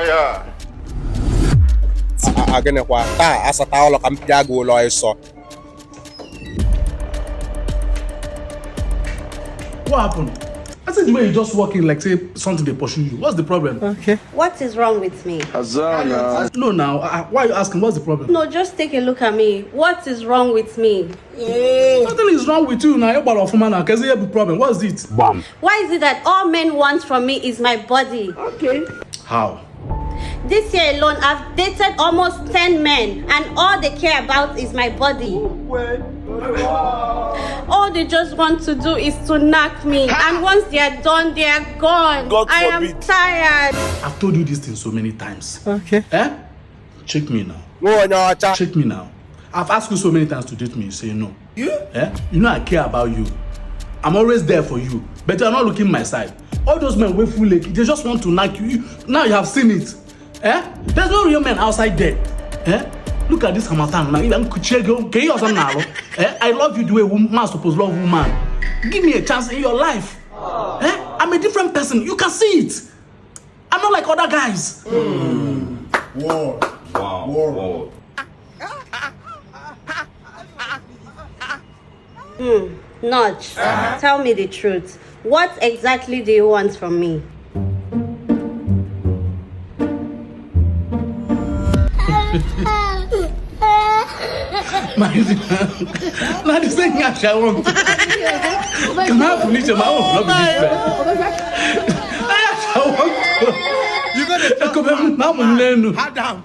yeah. Again, as a towel, I'm Piago lawyer. So, what happened? I said, you just walking like say something they pursue you. What's the problem? okay. What is wrong with me? Hazana. No, now, why are you asking? What's the problem? No, just take a look at me. What is wrong with me? Nothing is wrong with you now. You're about of man. Because you have a problem. What's it? Bam. Why is it that all men want from me is my body? Okay. How? This year alone, I've dated almost 10 men, and all they care about is my body. All they just want to do is to knock me, and once they are done, they are gone. God I am forbid. tired. I've told you this thing so many times. Okay. Eh? Check me now. No, no, cha. Check me now. I've asked you so many times to date me. You say no. You? Eh? You know I care about you. I'm always there for you. But you're not looking my side. All those men with full leg, they just want to knock you. Now you have seen it. Eh? There's no real men outside there. Eh? Look at this Hamatan now. I love you the way woman supposed to love woman. Give me a chance in your life. Eh? I'm a different person. You can see it. I'm not like other guys. Wow. Wow. Notch, tell me the truth. What exactly do you want from me? Now the thing I want. Come on, finish my own love. You got to Come on, Adam.